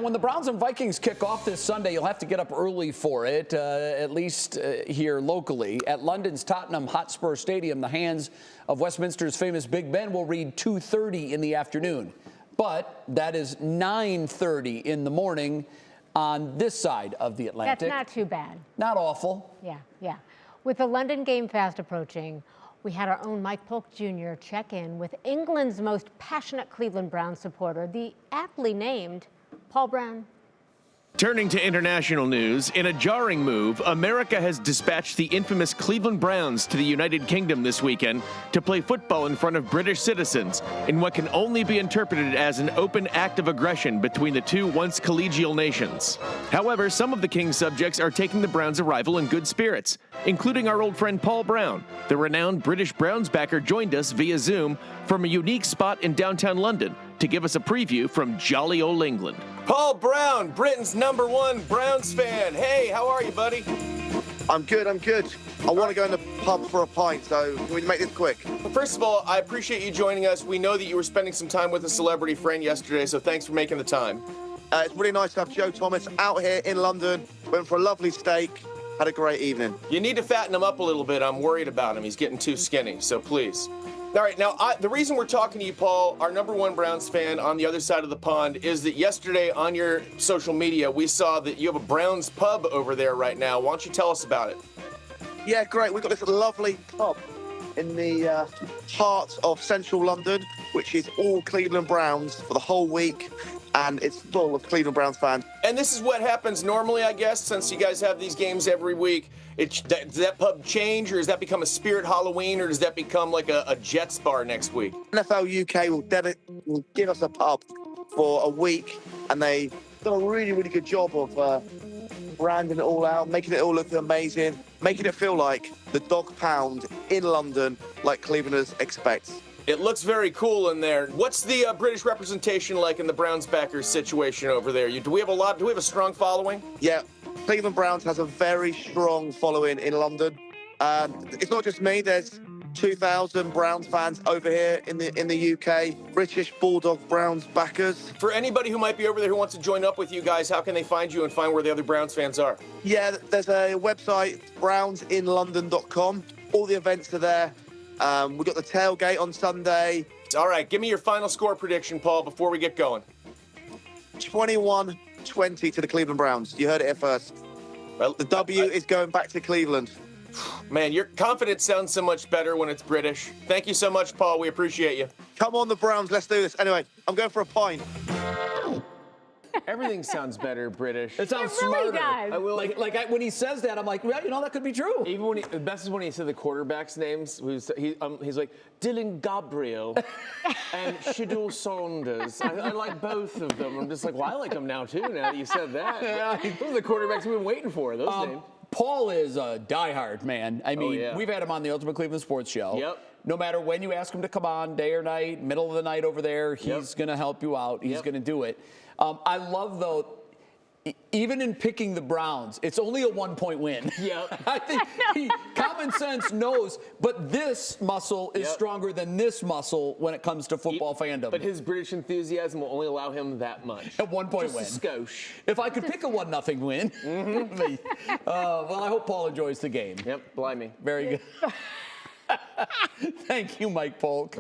When the Browns and Vikings kick off this Sunday, you'll have to get up early for it, at least here locally. At London's Tottenham Hotspur Stadium, the hands of Westminster's famous Big Ben will read 2:30 in the afternoon. But that is 9:30 in the morning on this side of the Atlantic. That's not too bad. Not awful. Yeah. With the London game fast approaching, we had our own Mike-Polk-Jr. check in with England's most passionate Cleveland Browns supporter, the aptly named Paul Brown. Turning to international news, in a jarring move, America has dispatched the infamous Cleveland Browns to the United Kingdom this weekend to play football in front of British citizens in what can only be interpreted as an open act of aggression between the two once collegial nations. However, some of the King's subjects are taking the Browns' arrival in good spirits, including our old friend Paul Brown. The renowned British Browns backer joined us via Zoom from a unique spot in downtown London to give us a preview from jolly old England. Paul Brown, Britain's #1 Browns fan. Hey, how are you, buddy? I'm good. I want to go in the pub for a pint, so can we make this quick? Well, first of all, I appreciate you joining us. We know that you were spending some time with a celebrity friend yesterday, so thanks for making the time. It's really nice to have Joe Thomas out here in London. Went for a lovely steak. Had a great evening. You need to fatten him up a little bit. I'm worried about him. He's getting too skinny, so please. All right, now, the reason we're talking to you, Paul, our #1 Browns fan on the other side of the pond, is that yesterday on your social media, we saw that you have a Browns pub over there right now. Why don't you tell us about it? Yeah, great. We've got this lovely pub in the heart of central London, which is all Cleveland Browns for the whole week, and it's full of Cleveland Browns fans. And this is what happens normally, I guess, since you guys have these games every week. Does that pub change, or does that become a Spirit Halloween, or does that become like a Jets bar next week? NFL UK will give us a pub for a week, and they've done a really, really good job of branding it all out, making it all look amazing, making it feel like the Dog Pound in London, like Clevelanders expect. It looks very cool in there. What's the British representation like in the Browns backers situation over there? Do we have a strong following? Yeah, Cleveland Browns has a very strong following in London. It's not just me. There's 2,000 Browns fans over here in the UK. British Bulldawgs Browns Backers. For anybody who might be over there who wants to join up with you guys, how can they find you and find where the other Browns fans are? Yeah, there's a website, brownsinlondon.com. All the events are there. We've got the tailgate on Sunday. All right, give me your final score prediction, Paul, before we get going. 21-20 to the Cleveland Browns. You heard it here first. Well, the W is going back to Cleveland. Man, your confidence sounds so much better when it's British. Thank you so much, Paul. We appreciate you. Come on, the Browns. Let's do this. Anyway, I'm going for a pint. Everything sounds better British. It sounds really smarter. does. I will, when he says that, I'm like, well, that could be true. Even when the best is when he said the quarterbacks' names. He's like Dylan Gabriel and Shadul Saunders. I like both of them. I'm just like, well, I like them now too. Now that you said that, those are the quarterbacks we've been waiting for. Those names. Paul is a diehard man. I mean, yeah. We've had him on the Ultimate Cleveland Sports Show. Yep. No matter when you ask him to come on, day or night, middle of the night over there, he's going to help you out. He's going to do it. I love, though, even in picking the Browns, it's only a 1-point win. Yep. I think common sense knows, but this muscle is stronger than this muscle when it comes to football fandom. But his British enthusiasm will only allow him that much. A 1-point win. Just a skosh. If I could pick a 1-0 win. Well, I hope Paul enjoys the game. Yep, blimey. Very good. Thank you, Mike Polk.